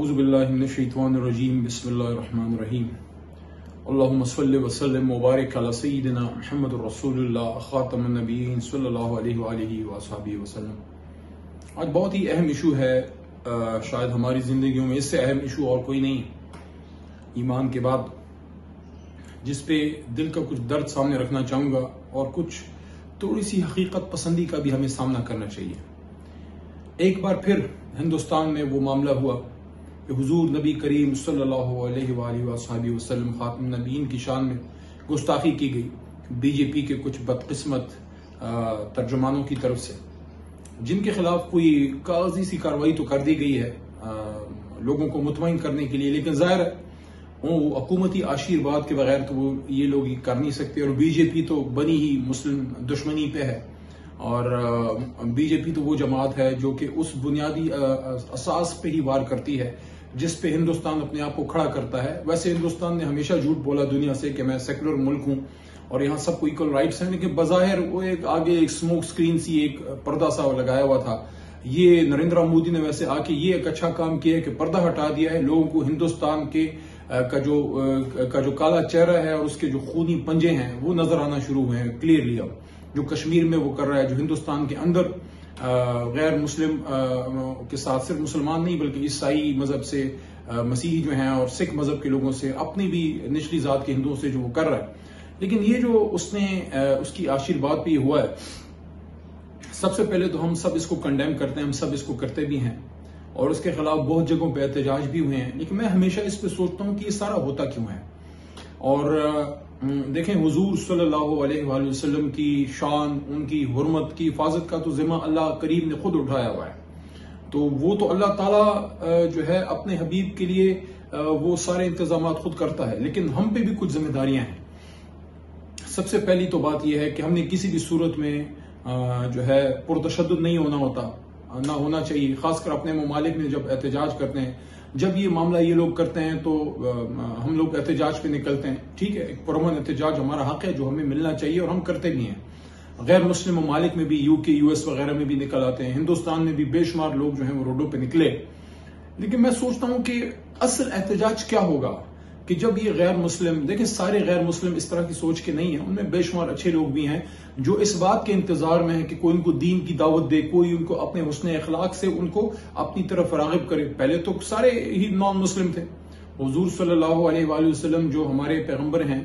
اعوذ باللہ من الشیطان الرجیم بسم اللہ الرحمن الرحیم اللہم صلی وسلم مبارک علی سیدنا محمد رسول اللہ خاتم النبیین صلی اللہ علیہ وآلہ وصحبہ وسلم۔ آج بہت ہی اہم ایشو ہے، شاید ہماری زندگیوں میں اس سے اہم ایشو اور کوئی نہیں ایمان کے بعد، جس پہ دل کا کچھ درد سامنے رکھنا چاہوں گا اور کچھ تھوڑی سی حقیقت پسندی کا بھی ہمیں سامنا کرنا چاہیے۔ ایک بار پھر ہندوستان میں وہ معاملہ ہوا کہ حضور نبی کریم صلی اللہ علیہ وآلہ وصحبہ وسلم خاتم النبیین کی شان میں گستاخی کی گئی بی جے پی کے کچھ بدقسمت ترجمانوں کی طرف سے، جن کے خلاف کوئی کاغذی سی کارروائی تو کر دی گئی ہے لوگوں کو مطمئن کرنے کے لیے، لیکن ظاہر ہے وہ حکومتی آشیرواد کے بغیر تو وہ یہ لوگ کر نہیں سکتے، اور بی جے پی تو بنی ہی مسلم دشمنی پہ ہے، اور بی جے پی تو وہ جماعت ہے جو کہ اس بنیادی اساس پہ ہی وار کرتی ہے جس پہ ہندوستان اپنے آپ کو کھڑا کرتا ہے۔ ویسے ہندوستان نے ہمیشہ جھوٹ بولا دنیا سے کہ میں سیکولر ملک ہوں اور یہاں سب کو ایکول رائٹس ہیں، لیکن بظاہر وہ ایک آگے ایک سموک سکرین سی ایک پردہ سا لگایا ہوا تھا۔ یہ نریندر مودی نے ویسے آ کے یہ ایک اچھا کام کیا ہے کہ پردہ ہٹا دیا ہے، لوگوں کو ہندوستان کے کا جو کالا چہرہ ہے اور اس کے جو خونی پنجے ہیں وہ نظر آنا شروع ہوئے ہیں کلیئرلی۔ اب جو کشمیر میں وہ کر رہا ہے، جو ہندوستان کے اندر غیر مسلم کے ساتھ صرف مسلمان نہیں بلکہ عیسائی مذہب سے، مسیحی جو ہیں اور سکھ مذہب کے لوگوں سے، اپنی بھی نچلی ذات کے ہندوؤں سے جو وہ کر رہا ہے، لیکن یہ جو اس کی آشیرواد پہ یہ ہوا ہے، سب سے پہلے تو ہم سب اس کو کنڈیم کرتے ہیں، ہم سب اس کو کرتے بھی ہیں اور اس کے خلاف بہت جگہوں پہ احتجاج بھی ہوئے ہیں، لیکن میں ہمیشہ اس پہ سوچتا ہوں کہ یہ سارا ہوتا کیوں ہے۔ اور دیکھیں، حضور صلی اللہ علیہ وآلہ وسلم کی شان، ان کی حرمت کی حفاظت کا تو ذمہ اللہ کریم نے خود اٹھایا ہوا ہے، تو وہ تو اللہ تعالیٰ جو ہے اپنے حبیب کے لیے وہ سارے انتظامات خود کرتا ہے، لیکن ہم پہ بھی کچھ ذمہ داریاں ہیں۔ سب سے پہلی تو بات یہ ہے کہ ہم نے کسی بھی صورت میں جو ہے پرتشدد نہیں ہونا چاہیے، خاص کر اپنے ممالک میں جب احتجاج کرتے ہیں، جب یہ معاملہ یہ لوگ کرتے ہیں تو ہم لوگ احتجاج پہ نکلتے ہیں، ٹھیک ہے، ایک پرامن احتجاج ہمارا حق ہے جو ہمیں ملنا چاہیے اور ہم کرتے بھی ہیں۔ غیر مسلم ممالک میں بھی، یو کے، یو ایس وغیرہ میں بھی نکل آتے ہیں، ہندوستان میں بھی بے شمار لوگ جو ہیں وہ روڈوں پہ نکلے، لیکن میں سوچتا ہوں کہ اصل احتجاج کیا ہوگا کہ جب یہ غیر مسلم، دیکھیں سارے غیر مسلم اس طرح کی سوچ کے نہیں ہیں، ان میں بے شمار اچھے لوگ بھی ہیں جو اس بات کے انتظار میں ہیں کہ کوئی ان کو دین کی دعوت دے، کوئی ان کو اپنے حسن اخلاق سے ان کو اپنی طرف راغب کرے۔ پہلے تو سارے ہی نان مسلم تھے، حضور صلی اللہ علیہ وآلہ وسلم جو ہمارے پیغمبر ہیں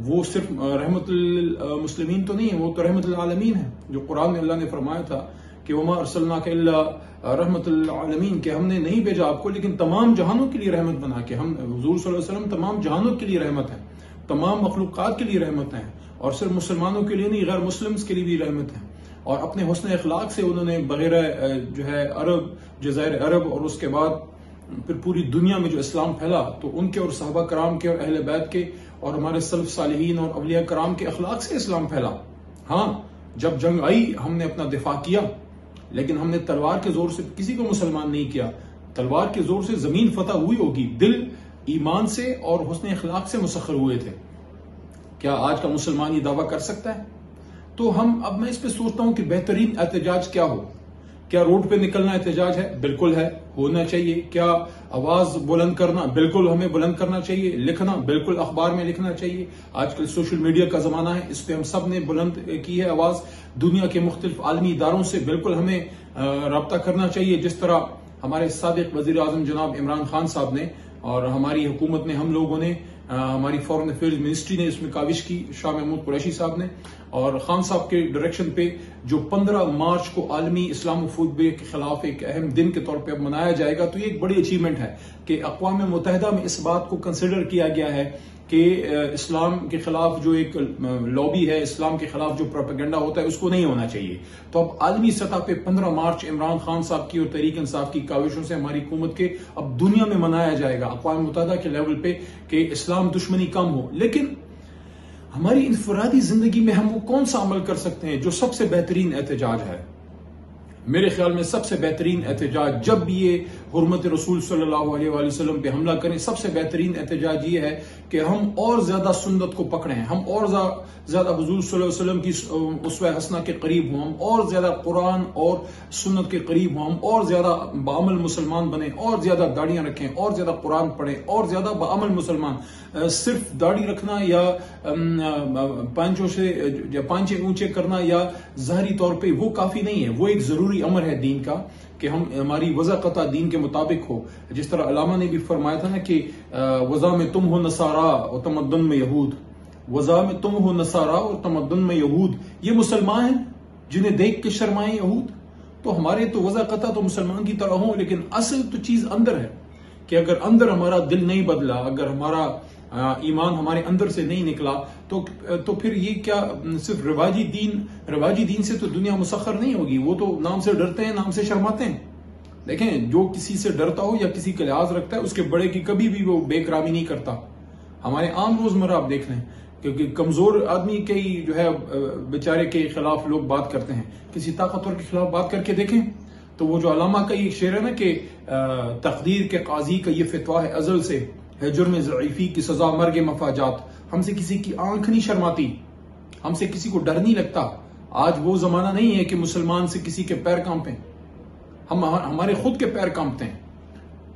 وہ صرف رحمت للمسلمین تو نہیں ہے، وہ تو رحمت للعالمین ہے، جو قرآن میں اللہ نے فرمایا تھا کہ وما ارسلناک الا رحمت للعالمین، کہ ہم نے نہیں بھیجا آپ کو لیکن تمام جہانوں کے لیے رحمت بنا کے۔ ہم حضور صلی اللہ علیہ وسلم تمام جہانوں کے لیے رحمت ہیں، تمام مخلوقات کے لیے رحمت ہیں، اور صرف مسلمانوں کے لیے نہیں، غیر مسلمز کے لیے بھی رحمت ہیں۔ اور اپنے حسن اخلاق سے انہوں نے بغیر جو ہے عرب، جزائر عرب اور اس کے بعد پھر پوری دنیا میں جو اسلام پھیلا، تو ان کے اور صحابہ کرام کے اور اہل بیت کے اور ہمارے سلف صالحین اور اولیاء کرام کے اخلاق سے اسلام پھیلا۔ ہاں، جب جنگ آئی ہم نے اپنا دفاع کیا، لیکن ہم نے تلوار کے زور سے کسی کو مسلمان نہیں کیا، تلوار کے زور سے زمین فتح ہوئی ہوگی، دل ایمان سے اور حسن اخلاق سے مسخر ہوئے تھے۔ کیا آج کا مسلمان یہ دعویٰ کر سکتا ہے؟ تو اب میں اس پہ سوچتا ہوں کہ بہترین احتجاج کیا ہو۔ کیا روڈ پہ نکلنا احتجاج ہے؟ بالکل ہے، ہونا چاہیے۔ کیا آواز بلند کرنا؟ بالکل ہمیں بلند کرنا چاہیے۔ لکھنا؟ بالکل اخبار میں لکھنا چاہیے۔ آج کل سوشل میڈیا کا زمانہ ہے، اس پہ ہم سب نے بلند کی ہے آواز۔ دنیا کے مختلف عالمی اداروں سے بالکل ہمیں رابطہ کرنا چاہیے، جس طرح ہمارے سابق وزیر اعظم جناب عمران خان صاحب نے اور ہماری حکومت نے، ہم لوگوں نے، ہماری فارن افیئرز منسٹری نے اس میں کاوش کی، شاہ محمود قریشی صاحب نے، اور خان صاحب کے ڈائریکشن پہ جو 15 مارچ کو عالمی اسلام فوبیا کے خلاف ایک اہم دن کے طور پہ اب منایا جائے گا، تو یہ ایک بڑی اچیومنٹ ہے کہ اقوام متحدہ میں اس بات کو کنسیڈر کیا گیا ہے کہ اسلام کے خلاف جو ایک لابی ہے، اسلام کے خلاف جو پروپیگنڈا ہوتا ہے، اس کو نہیں ہونا چاہیے۔ تو اب عالمی سطح پہ 15 مارچ عمران خان صاحب کی اور تحریک انصاف کی کاوشوں سے ہماری حکومت کے اب دنیا میں منایا جائے گا، اقوام متحدہ کے لیول پہ، کہ اسلام دشمنی کم ہو۔ لیکن ہماری انفرادی زندگی میں ہم وہ کون سا عمل کر سکتے ہیں جو سب سے بہترین احتجاج ہے؟ میرے خیال میں سب سے بہترین احتجاج جب یہ حرمت رسول صلی اللہ علیہ وآلہ وسلم پہ حملہ کریں. سب سے بہترین احتجاج یہ ہے کہ ہم اور زیادہ سنت کو پکڑیں, ہم اور زیادہ حضور صلی اللہ علیہ وسلم کی اسوہ حسنہ کے قریب ہوں, ہم اور زیادہ قرآن اور سنت کے قریب ہوں, ہم اور زیادہ بعمل مسلمان بنیں, اور زیادہ داڑیاں رکھیں, اور زیادہ قرآن پڑھیں, اور زیادہ بعمل مسلمان. صرف داڑھی رکھنا یا پانچے اونچے کرنا یا ظاہری طور پہ وہ کافی نہیں ہے, وہ ایک ضروری امر ہے دین کا کہ ہماری وضع قطع دین کے مطابق ہو. جس طرح علامہ نے بھی فرمایا تھا نا کہ وضع میں تم ہو نصارا اور تمدن میں یہود, وضع میں تم ہو نصارا اور تمدن میں یہود. یہ مسلمان ہیں جنہیں دیکھ کے شرمائیں یہود. تو ہمارے تو وضع قطع تو مسلمان کی طرح ہوں, لیکن اصل تو چیز اندر ہے کہ اگر اندر ہمارا دل نہیں بدلا, اگر ہمارا ایمان ہمارے اندر سے نہیں نکلا تو پھر یہ کیا صرف رواجی دین سے تو دنیا مسخر نہیں ہوگی. وہ تو نام سے ڈرتے ہیں, نام سے شرماتے ہیں. دیکھیں, جو کسی سے ڈرتا ہو یا کسی کا لحاظ رکھتا ہے اس کے بڑے کی کبھی بھی وہ بے کرامی نہیں کرتا. ہمارے عام روزمرہ آپ دیکھ لیں, کیونکہ کمزور آدمی کے ہی جو ہے بیچارے کے خلاف لوگ بات کرتے ہیں, کسی طاقتور کے خلاف بات کر کے دیکھیں تو وہ جو علامہ کا یہ شعر ہے نا کہ تقدیر کے قاضی کا یہ فتویٰ ہے ازل سے, ہے جرم ضعیفی کی سزا مرگ مفاجات. ہم سے کسی کی آنکھ نہیں شرماتی, ہم سے کسی کو ڈر نہیں لگتا. آج وہ زمانہ نہیں ہے کہ مسلمان سے کسی کے پیر کانپیں, ہمارے خود کے پیر کانپتے ہیں.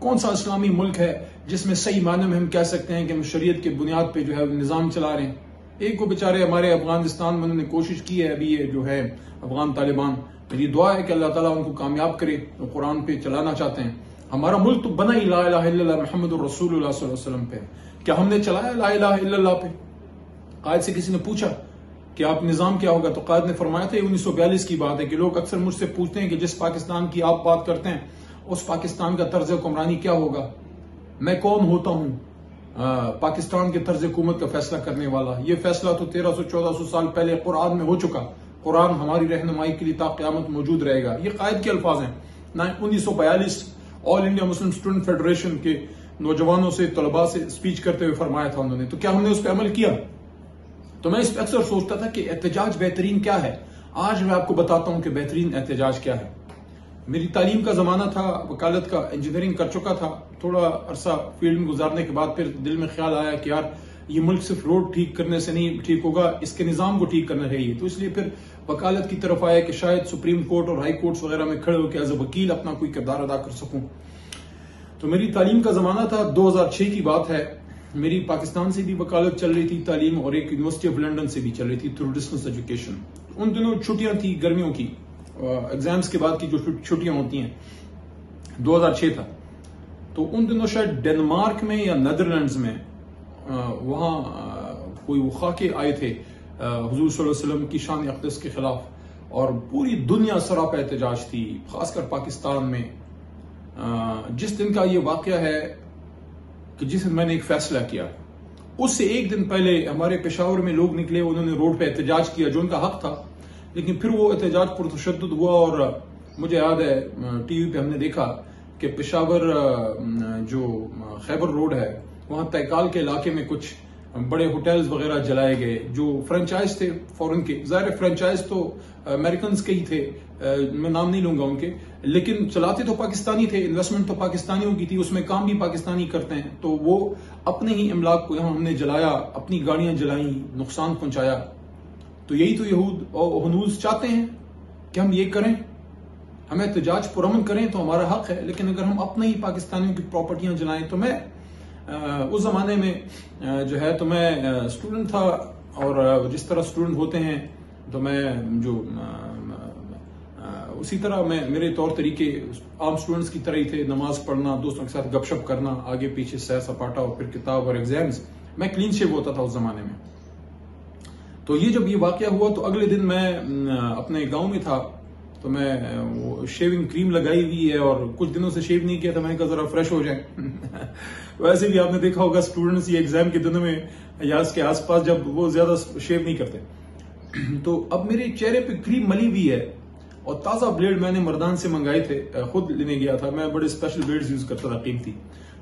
کون سا اسلامی ملک ہے جس میں صحیح معنی میں ہم کہہ سکتے ہیں کہ ہم شریعت کے بنیاد پہ جو ہے نظام چلا رہے ہیں. ایک کو بیچارے ہمارے افغانستان میں انہوں نے کوشش کی ہے, ابھی یہ جو ہے افغان طالبان, میری دعا ہے کہ اللہ تعالیٰ ان کو کامیاب کرے, وہ قرآن پہ چلانا چاہتے ہیں. ہمارا ملک تو بنا ہی لا الہ الا اللہ محمد الرسول اللہ صلی اللہ علیہ وسلم پہ. کیا ہم نے چلایا لا الہ الا اللہ پہ؟ قائد سے کسی نے پوچھا کہ آپ نظام کیا ہوگا, تو قائد نے فرمایا تھا 1942 کی بات ہے کہ لوگ اکثر مجھ سے پوچھتے ہیں کہ جس پاکستان کی آپ بات کرتے ہیں اس پاکستان کا طرز حکمرانی کیا ہوگا. میں کون ہوتا ہوں پاکستان کے طرز حکومت کا فیصلہ کرنے والا؟ یہ فیصلہ تو 1300-1400 سال پہلے قرآن میں ہو چکا. قرآن ہماری رہنمائی کے لیے تا قیامت موجود رہے گا. یہ قائد کے الفاظ ہیں. 1942 آل انڈیا مسلم اسٹوڈنٹ فیڈریشن کے نوجوانوں سے, طلباء سے اسپیچ کرتے ہوئے فرمایا تھا انہوں نے. تو کیا ہم نے اس پہ عمل کیا؟ تو میں اس پہ اکثر سوچتا تھا کہ احتجاج بہترین کیا ہے. آج میں آپ کو بتاتا ہوں کہ بہترین احتجاج کیا ہے. میری تعلیم کا زمانہ تھا, وکالت کا, انجینئرنگ کر چکا تھا. تھوڑا عرصہ فیلڈ میں گزارنے کے بعد پھر دل میں خیال آیا کہ یار یہ ملک صرف روڈ ٹھیک کرنے سے نہیں ٹھیک ہوگا, اس کے نظام کو ٹھیک کرنا چاہیے. تو اس لیے پھر وکالت کی طرف آیا کہ شاید سپریم کورٹ اور ہائی کورٹس وغیرہ میں کھڑے ہو کے ایز اے وکیل اپنا کوئی کردار ادا کر سکوں. تو میری تعلیم کا زمانہ تھا, 2006 کی بات ہے. میری پاکستان سے بھی وکالت چل رہی تھی تعلیم, اور ایک یونیورسٹی آف لنڈن سے بھی چل رہی تھی تھرو ڈسٹنس ایجوکیشن. ان دنوں چھٹیاں تھی گرمیوں کی, ایگزامز کے بعد کی جو چھٹیاں ہوتی ہیں, 2006 تھا. تو ان دنوں شاید ڈنمارک میں یا نیدرلینڈز میں وہاں کوئی وخاقے آئے تھے حضور صلی اللہ علیہ وسلم کی شان اقدس کے خلاف, اور پوری دنیا سراپا احتجاج تھی, خاص کر پاکستان میں. جس دن کا یہ واقعہ ہے کہ جس دن میں نے ایک فیصلہ کیا, اس سے ایک دن پہلے ہمارے پشاور میں لوگ نکلے, انہوں نے روڈ پہ احتجاج کیا جو ان کا حق تھا. لیکن پھر وہ احتجاج پرتشدد ہوا, اور مجھے یاد ہے ٹی وی پہ ہم نے دیکھا کہ پشاور جو خیبر روڈ ہے وہاں تیکال کے علاقے میں کچھ بڑے ہوٹلز وغیرہ جلائے گئے جو فرنچائز تھے فورن کے. ظاہر فرنچائز تو امریکنز کے ہی تھے, میں نام نہیں لوں گا ان کے, لیکن چلاتے تو پاکستانی تھے, انویسٹمنٹ تو پاکستانیوں کی تھی, اس میں کام بھی پاکستانی کرتے ہیں. تو وہ اپنے ہی املاک کو یہاں ہم نے جلایا, اپنی گاڑیاں جلائیں, نقصان پہنچایا. تو یہی تو یہود اور ہنوز چاہتے ہیں کہ ہم یہ کریں, ہم احتجاج پرامن کریں تو ہمارا حق ہے. لیکن اگر ہم اپنے ہی پاکستانیوں کی پراپرٹیاں جلائیں, تو میں اس زمانے میں جو ہے تو میں اسٹوڈنٹ تھا, اور جس طرح اسٹوڈنٹ ہوتے ہیں تو میں جو اسی طرح میرے طور طریقے عام اسٹوڈنٹس کی طرح ہی تھے, نماز پڑھنا, دوستوں کے ساتھ گپ شپ کرنا, آگے پیچھے سیر سپاٹا, اور پھر کتاب اور ایگزامز. میں کلین شیو ہوتا تھا اس زمانے میں. تو یہ جب یہ واقعہ ہوا تو اگلے دن میں اپنے گاؤں میں تھا, تو میں وہ شیونگ کریم لگائی ہوئی ہے اور کچھ دنوں سے شیو نہیں کیا تھا. میں نے کہا ذرا فریش ہو جائیں. ویسے بھی آپ نے دیکھا ہوگا اسٹوڈنٹس یہ ایگزام کے دنوں میں یا اس کے آس پاس جب وہ زیادہ شیو نہیں کرتے. تو اب میرے چہرے پہ کریم ملی ہوئی ہے, اور تازہ بلیڈ میں نے مردان سے منگائے تھے, خود لینے گیا تھا. میں بڑے اسپیشل بلیڈز یوز کرتا تھا قیمتی.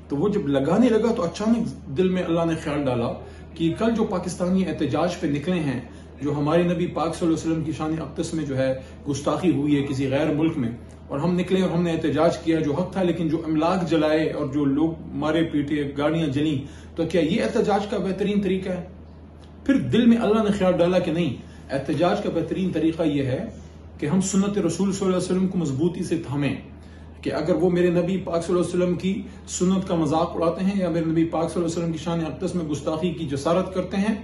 تو وہ جب لگانے لگا تو اچانک دل میں اللہ نے خیال ڈالا کہ کل جو پاکستانی احتجاج پہ نکلے ہیں جو ہمارے نبی پاک صلی اللہ علیہ وسلم کی شان اقدس میں جو ہے گستاخی ہوئی ہے کسی غیر ملک میں، اور ہم نکلے اور ہم نے احتجاج کیا جو حق تھا، لیکن جو املاک جلائے اور جو لوگ مارے پیٹے، گاڑیاں جلیں، تو کیا یہ احتجاج کا بہترین طریقہ ہے؟ پھر دل میں اللہ نے خیال ڈالا کہ نہیں، احتجاج کا بہترین طریقہ یہ ہے کہ ہم سنت رسول صلی اللہ علیہ وسلم کو مضبوطی سے تھامیں، کہ اگر وہ میرے نبی پاک صلی اللہ علیہ وسلم کی سنت کا مذاق اڑاتے ہیں یا میرے نبی پاک صلی اللہ علیہ وسلم کی شان اقدس میں گستاخی کی جسارت کرتے ہیں،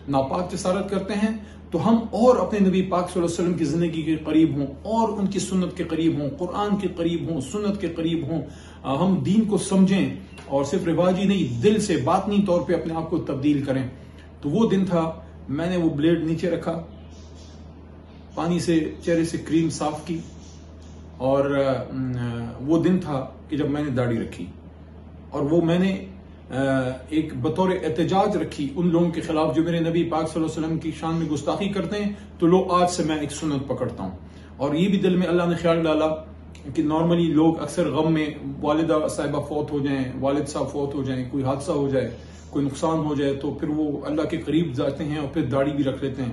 ناپاک جسارت کرتے ہیں، تو ہم اور اپنے نبی پاک صلی اللہ علیہ وسلم کی زندگی کے قریب ہوں اور ان کی سنت کے قریب ہوں، قرآن کے قریب ہوں، سنت کے قریب ہوں، ہم دین کو سمجھیں اور صرف رواجی نہیں، دل سے باطنی طور پہ اپنے آپ کو تبدیل کریں۔ تو وہ دن تھا، میں نے وہ بلیڈ نیچے رکھا، پانی سے چہرے سے کریم صاف کی، اور وہ دن تھا کہ جب میں نے داڑھی رکھی، اور وہ میں نے ایک بطور احتجاج رکھی ان لوگوں کے خلاف جو میرے نبی پاک صلی اللہ علیہ وسلم کی شان میں گستاخی کرتے ہیں، تو لو آج سے میں ایک سنت پکڑتا ہوں۔ اور یہ بھی دل میں اللہ نے خیال ڈالا کہ نارملی لوگ اکثر غم میں والدہ صاحبہ فوت ہو جائیں، والد صاحب فوت ہو جائیں، کوئی حادثہ ہو جائے، کوئی نقصان ہو جائے، تو پھر وہ اللہ کے قریب جاتے ہیں اور پھر داڑھی بھی رکھ لیتے ہیں۔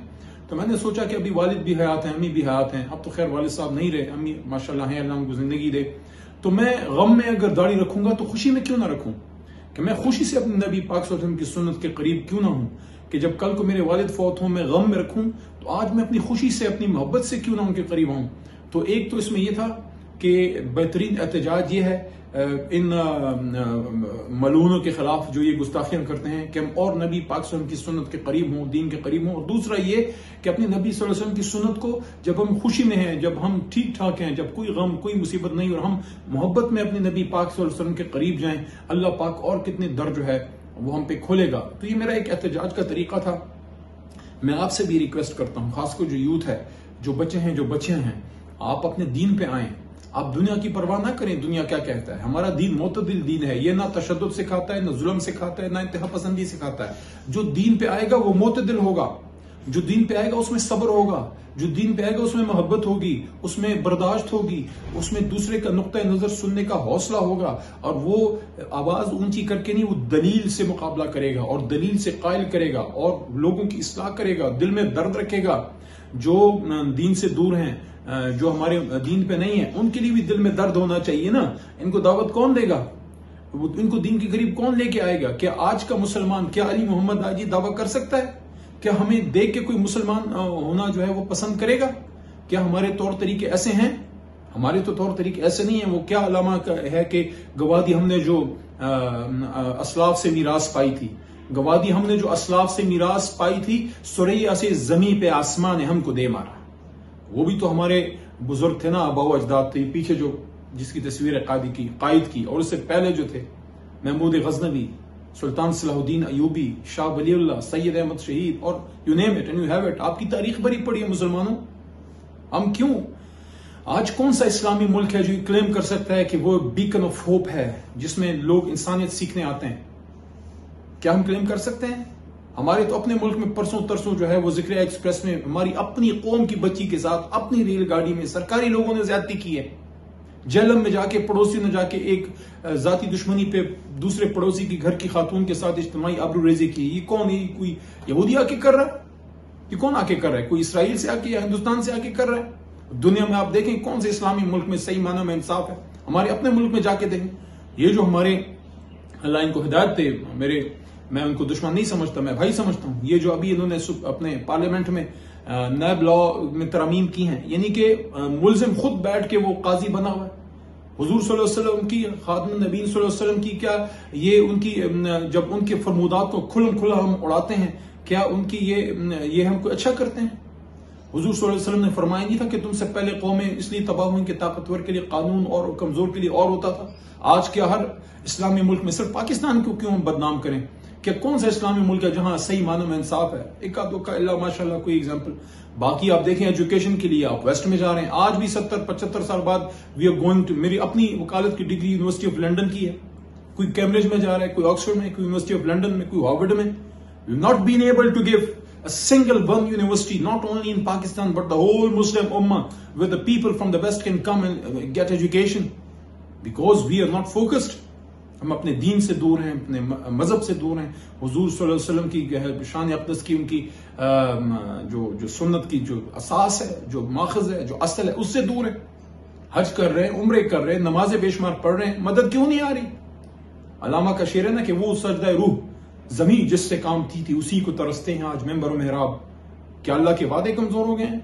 تو میں نے سوچا کہ ابھی والد بھی حیات ہیں، امی بھی حیات ہیں، اب تو خیر والد صاحب نہیں رہے، امی ماشاءاللہ ہیں، اللہ ان کو زندگی دے، تو میں غم میں اگر داڑھی رکھوں گا تو خوشی میں کیوں نہ رکھوں، کہ میں خوشی سے اپنے نبی پاک صلی اللہ علیہ وسلم کی سنت کے قریب کیوں نہ ہوں، کہ جب کل کو میرے والد فوت ہوں میں غم میں رکھوں، تو آج میں اپنی خوشی سے، اپنی محبت سے کیوں نہ ان کے قریب ہوں۔ تو ایک تو اس میں یہ تھا کہ بہترین احتجاج یہ ہے ان ملعونوں کے خلاف جو یہ گستاخیاں کرتے ہیں، کہ ہم اور نبی پاک صلی اللہ علیہ وسلم کی سنت کے قریب ہوں، دین کے قریب ہوں، اور دوسرا یہ کہ اپنے نبی صلی اللہ علیہ وسلم کی سنت کو جب ہم خوشی میں ہیں، جب ہم ٹھیک ٹھاک ہیں، جب کوئی غم کوئی مصیبت نہیں، اور ہم محبت میں اپنے نبی پاک صلی اللہ علیہ وسلم کے قریب جائیں، اللہ پاک اور کتنے در جو ہے وہ ہم پہ کھولے گا۔ تو یہ میرا ایک احتجاج کا طریقہ تھا۔ میں آپ سے بھی ریکویسٹ کرتا ہوں، خاص کر جو یوتھ ہے، جو بچے ہیں، جو بچیاں ہیں، آپ اپنے دین پہ آئیں، آپ دنیا کی پرواہ نہ کریں دنیا کیا کہتا ہے۔ ہمارا دین معتدل دین ہے، یہ نہ تشدد سکھاتا ہے، نہ ظلم سکھاتا ہے، نہ انتہا پسندی سکھاتا ہے۔ جو دین پہ آئے گا وہ معتدل ہوگا، جو دین پہ آئے گا اس میں صبر ہوگا، جو دین پہ آئے گا اس میں محبت ہوگی، اس میں برداشت ہوگی، اس میں دوسرے کا نقطہ نظر سننے کا حوصلہ ہوگا، اور وہ آواز اونچی کر کے نہیں، وہ دلیل سے مقابلہ کرے گا اور دلیل سے قائل کرے گا اور لوگوں کی اصلاح کرے گا، دل میں درد رکھے گا۔ جو دین سے دور ہیں، جو ہمارے دین پہ نہیں ہیں، ان کے لیے بھی دل میں درد ہونا چاہیے نا۔ ان کو دعوت کون دے گا؟ ان کو دین کے قریب کون لے کے آئے گا؟ کیا آج کا مسلمان، کیا علی محمد آج یہ دعویٰ کر سکتا ہے؟ کیا ہمیں دیکھ کے کوئی مسلمان ہونا جو ہے وہ پسند کرے گا؟ کیا ہمارے طور طریقے ایسے ہیں؟ ہمارے تو طور طریقے ایسے نہیں ہیں۔ وہ کیا علامہ ہے کہ گوادی ہم نے جو اسلاف سے میراث پائی تھی، گوادی ہم نے جو اسلاف سے میراث پائی تھی، سریا سے زمین پہ آسمان نے ہم کو دے مارا۔ وہ بھی تو ہمارے بزرگ تھے نا، آباء و اجداد تھے۔ پیچھے جو جس کی تصویر ہے قائد کی، اور اس سے پہلے جو تھے محمود غزنوی، سلطان صلاح الدین ایوبی، شاہ ولی اللہ، سید احمد شہید، اور you name it and you have it. آپ کی تاریخ بھری پڑی ہے مسلمانوں۔ ہم کیوں آج کون سا اسلامی ملک ہے جو یہ کلیم کر سکتا ہے کہ وہ بیکن آف ہوپ ہے جس میں لوگ انسانیت سیکھنے آتے ہیں؟ کیا ہم کلیم کر سکتے ہیں؟ ہمارے تو اپنے ملک میں پرسوں ترسوں جو ہے وہ ذکر ایکسپریس میں ہماری اپنی قوم کی بچی کے ساتھ اپنی ریل گاڑی میں سرکاری لوگوں نے زیادتی کی ہے۔ جہلم میں جا کے پڑوسی نے جا کے ایک ذاتی دشمنی پہ دوسرے پڑوسی کی گھر کی خاتون کے ساتھ اجتماعی آبرو ریزی کی۔ یہ کون ہے؟ کوئی یہودی آ کے کر رہا ہے؟ یہ کون آ کے کر رہا ہے؟ کوئی اسرائیل سے آ کے یا ہندوستان سے آ کے کر رہا ہے؟ دنیا میں آپ دیکھیں کون سے اسلامی ملک میں صحیح معنی میں انصاف ہے؟ ہمارے اپنے ملک میں جا کے دیکھیں۔ یہ جو ہمارے اللہ ان کو ہدایت دے، میں ان کو دشمن نہیں سمجھتا، میں بھائی سمجھتا ہوں۔ یہ جو ابھی انہوں نے اپنے پارلیمنٹ میں نیب لا میں ترامیم کی ہیں، یعنی کہ ملزم خود بیٹھ کے وہ قاضی بنا ہوا ہے۔ حضور صلی اللہ علیہ وسلم کی، خاتم النبیین صلی اللہ علیہ وسلم کی، کیا یہ ان کی جب ان کے فرمودات کو کھلم کھلا ہم اڑاتے ہیں، کیا ان کی یہ ہم کو اچھا کرتے ہیں؟ حضور صلی اللہ علیہ وسلم نے فرمایا نہیں تھا کہ تم سے پہلے قومیں اس لیے تباہ ہوئیں کہ طاقتور کے لیے قانون اور کمزور کے لیے اور ہوتا تھا؟ آج کیا ہر اسلامی ملک میں، صرف پاکستان کو کیوں ہم بدنام کریں؟ کہ کون سا اسلامی ملک ہے جہاں صحیح معنی میں انصاف ہے؟ ایک آدھ کا اللہ ماشاءاللہ کوئی ایگزامپل۔ باقی آپ دیکھیں ایجوکیشن کے لیے آپ ویسٹ میں جا رہے ہیں، آج بھی 70-75 سال بعد وی آر گوئنگ ٹو، میری اپنی وکالت کی ڈگری یونیورسٹی آف لنڈن کی ہے، کوئی کیمبرج میں جا رہا ہے، کوئی آکسفورڈ میں، کوئی یونیورسٹی آف لنڈن میں، کوئی ہارورڈ میں۔ We have not been able to give a single one university, not only in Pakistan but the whole Muslim Ummah, where the people from the West can come and get education, because we are not focused. ہم اپنے دین سے دور ہیں، اپنے مذہب سے دور ہیں، حضور صلی اللہ علیہ وسلم کی شان اقدس کی، ان کی جو سنت کی جو اساس ہے، جو ماخذ ہے، جو اصل ہے، اس سے دور ہیں. حج کر رہے ہیں، عمرے کر رہے ہیں، نمازیں بے شمار پڑھ رہے ہیں، مدد کیوں نہیں آ رہی؟ علامہ کا شعر ہے نا کہ وہ سجدہ روح زمین جس سے کام تھی اسی کو ترستے ہیں آج ممبر و محراب. کیا اللہ کے وعدے کمزور ہو گئے ہیں؟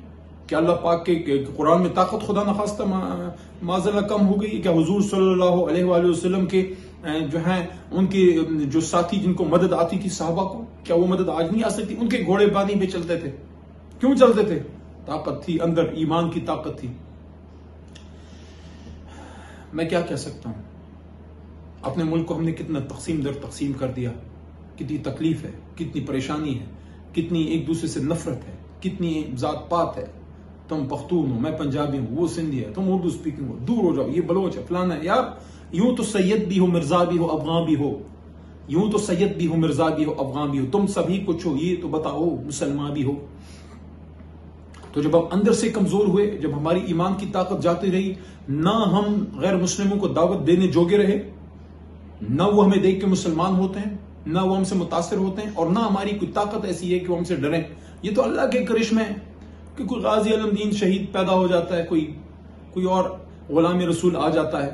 کیا اللہ پاک کے قرآن میں طاقت خدا نخواستہ معذاللہ کم ہو گئی؟ کیا حضور صلی اللہ علیہ وآلہ وسلم کے جو ہیں ان کے جو ساتھی جن کو مدد آتی تھی صحابہ کو، کیا وہ مدد آج نہیں آ سکتی؟ ان کے گھوڑے پانی پہ چلتے تھے. کیوں چلتے تھے؟ طاقت تھی اندر، ایمان کی طاقت تھی. میں کیا کہہ سکتا ہوں؟ اپنے ملک کو ہم نے کتنا تقسیم در تقسیم کر دیا. کتنی تکلیف ہے، کتنی پریشانی ہے، کتنی ایک دوسرے سے نفرت ہے، کتنی ذات پات ہے. تم پختون ہو، میں پنجابی ہوں، وہ سندھی ہے، تم اردو سپیکنگ ہو، دور ہو جاؤ، یہ بلوچ ہے، فلانا ہے. یار یوں تو سید بھی ہو، مرزا بھی ہو، افغان بھی ہو. یوں تو سید بھی ہو، مرزا بھی ہو، افغان بھی ہو. تم سبھی کچھ ہو، یہ تو بتاؤ مسلمان بھی ہو. تو جب ہم اندر سے کمزور ہوئے، جب ہماری ایمان کی طاقت جاتی رہی، نہ ہم غیر مسلموں کو دعوت دینے جوگے رہے، نہ وہ ہمیں دیکھ کے مسلمان ہوتے ہیں، نہ وہ ہم سے متاثر ہوتے ہیں، اور نہ ہماری کوئی طاقت ایسی ہے کہ وہ ہم سے ڈریں. یہ تو اللہ کے کرشمے ہیں کہ کوئی غازی علم دین شہید پیدا ہو جاتا ہے، کوئی اور غلام رسول آ جاتا ہے،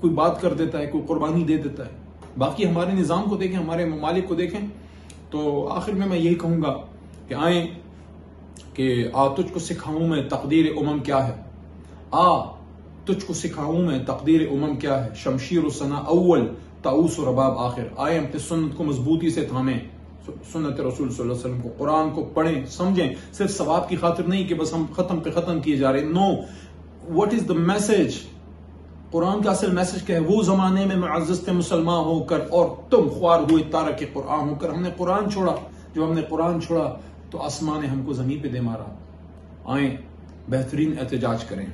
کوئی بات کر دیتا ہے، کوئی قربانی دے دیتا ہے. باقی ہمارے نظام کو دیکھیں، ہمارے ممالک کو دیکھیں. تو آخر میں یہی کہوں گا کہ آئیں کہ تجھ کو سکھاؤں میں تقدیر امم کیا ہے. تجھ کو سکھاؤں میں تقدیر امم کیا ہے. شمشیر و ثنا اول، تعوس و رباب آخر. آئے اپنے سنت کو مضبوطی سے تھامیں، سنت رسول صلی اللہ علیہ وسلم کو، قرآن کو پڑھیں، سمجھیں. صرف ثواب کی خاطر نہیں کہ بس ہم ختم پہ ختم کیے جا رہے. نو، واٹ از دا میسج؟ قرآن کا اصل میسج کیا ہے؟ وہ زمانے میں معزز تھے مسلمان ہو کر اور تم خوار ہوئے تارک قرآن ہو کر. ہم نے قرآن چھوڑا. جب ہم نے قرآن چھوڑا تو آسمان نے ہم کو زمین پہ دے مارا. آئیں بہترین احتجاج کریں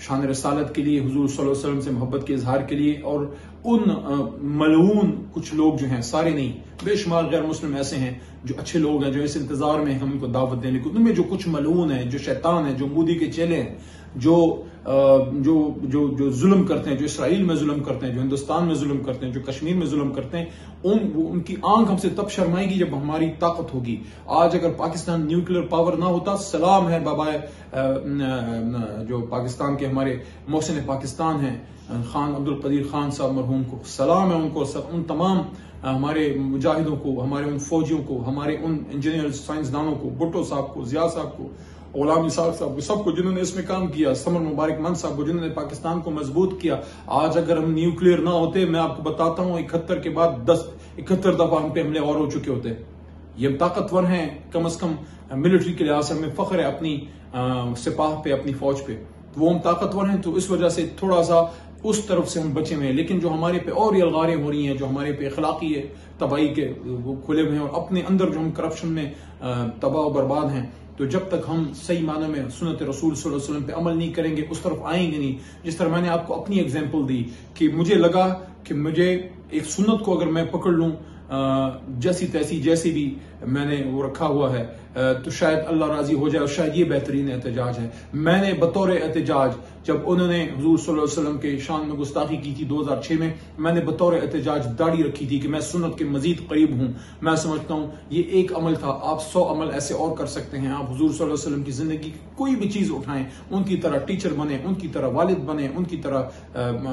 شان رسالت کے لیے، حضور صلی اللہ علیہ وسلم سے محبت کے اظہار کے لیے. اور ان ملعون کچھ لوگ جو ہیں، سارے نہیں، بے شمار غیر مسلم ایسے ہیں جو اچھے لوگ ہیں، جو اس انتظار میں ہم ان کو دعوت دینے کو. ان میں جو کچھ ملعون ہیں، جو شیطان ہیں، جو مودی کے چیلے ہیں، جو ظلم کرتے ہیں، جو اسرائیل میں ظلم کرتے ہیں، جو ہندوستان میں ظلم کرتے ہیں، جو کشمیر میں ظلم کرتے ہیں، ان کی آنکھ ہم سے تب شرمائے گی جب ہماری طاقت ہوگی. آج اگر پاکستان نیوکلیر پاور نہ ہوتا، سلام ہے بابا جو پاکستان کے ہمارے محسن پاکستان ہیں خان عبد القدیر خان صاحب مرحوم کو، سلام ہے ان کو، ان تمام ہمارے مجاہدوں کو، ہمارے ان فوجیوں کو، ہمارے ان انجینئر سائنسدانوں کو، بھٹو صاحب کو، ضیاء صاحب کو، غلام اسحاق صاحب کو، سب کو جنہوں نے اس میں کام کیا، سمر مبارک من صاحب کو جنہوں نے پاکستان کو مضبوط کیا. آج اگر ہم نیوکلیر نہ ہوتے، میں آپ کو بتاتا ہوں 71 کے بعد 71 دفعہ ہم پہ حملے اور ہو چکے ہوتے. یہ ہم طاقتور ہیں، کم از کم ملٹری کے لحاظ سے ہمیں فخر ہے اپنی سپاہ پہ، اپنی فوج پہ. وہ ہم طاقتور ہیں، تو اس وجہ سے تھوڑا سا اس طرف سے ہم بچے ہوئے ہیں. لیکن جو ہمارے پہ اور یلغاریں ہو رہی ہیں، جو ہمارے پہ اخلاقی ہے تباہی کے وہ کھلے ہوئے ہیں، اور اپنے اندر جو ہم کرپشن میں تباہ و برباد ہیں، تو جب تک ہم صحیح معنی میں سنت رسول صلی اللہ علیہ وسلم پہ عمل نہیں کریں گے، اس طرف آئیں گے نہیں. جس طرح میں نے آپ کو اپنی اگزامپل دی کہ مجھے لگا کہ مجھے ایک سنت کو اگر میں پکڑ لوں جیسی تیسی، جیسی بھی میں نے وہ رکھا ہوا ہے، تو شاید اللہ راضی ہو جائے. اور شاید یہ بہترین احتجاج ہے. میں نے بطور احتجاج، جب انہوں نے حضور صلی اللہ علیہ وسلم کے شان میں گستاخی کی تھی 2006 میں نے بطور احتجاج داڑھی رکھی تھی کہ میں سنت کے مزید قریب ہوں. میں سمجھتا ہوں یہ ایک عمل تھا، آپ 100 عمل ایسے اور کر سکتے ہیں. آپ حضور صلی اللہ علیہ وسلم کی زندگی کی کوئی بھی چیز اٹھائیں، ان کی طرح ٹیچر بنیں، ان کی طرح والد بنیں، ان کی طرح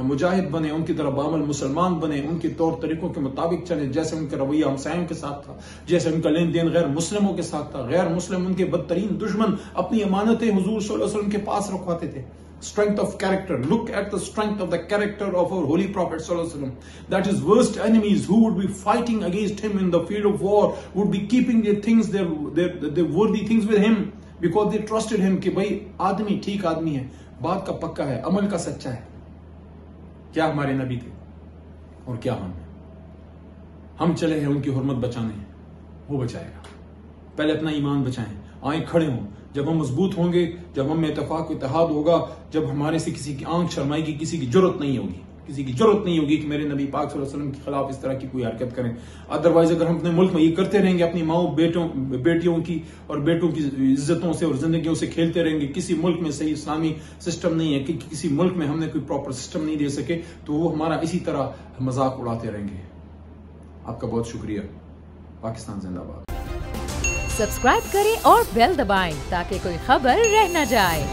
مجاہد بنیں، ان کی طرح بامل مسلمان بنیں، ان کے طور طریقوں کے مطابق چلیں، جیسے ان کا رویہ ہمسایوں کے ساتھ تھا، جیسے ان کا لین دین غیر مسلموں کے ساتھ تھا. غیر مسلم ان کے بدترین دشمن اپنی امانتیں حضور صلی اللہ علیہ وسلم کے پاس رکھواتے تھے. Strength of character. Look at the strength of the character of our holy prophet sallallahu alaihi wasallam. That his worst enemies who would be fighting against him in the field of war would be keeping their things, their worthy things with him because they trusted him کہ بھائی آدمی ٹھیک آدمی ہے، بات کا پکا ہے، عمل کا سچا ہے. کیا ہمارے نبی تھے اور کیا ہم چلے ہیں ان کی حرمت بچانے. وہ بچائے گا. پہلے اپنا ایمان بچائیں، آئیں کھڑے ہوں. جب ہم مضبوط ہوں گے، جب ہم میں اتفاق و اتحاد ہوگا، جب ہمارے سے کسی کی آنکھ شرمائے گی، کسی کی جرت نہیں ہوگی. کسی کی ضرورت نہیں ہوگی کہ میرے نبی پاک صلی اللہ علیہ وسلم کے خلاف اس طرح کی کوئی حرکت کریں. ادروائز اگر ہم اپنے ملک میں یہ کرتے رہیں گے، اپنی ماؤں بیٹیوں کی اور بیٹوں کی عزتوں سے اور زندگیوں سے کھیلتے رہیں گے، کسی ملک میں صحیح اسلامی سسٹم نہیں ہے، کہ کسی ملک میں ہم نے کوئی پراپر سسٹم نہیں دے سکے، تو وہ ہمارا اسی طرح مذاق اڑاتے رہیں گے. آپ کا بہت شکریہ. پاکستان زندہ باد. سبسکرائب کریں اور بیل دبائیں تاکہ کوئی خبر رہ نہ جائے.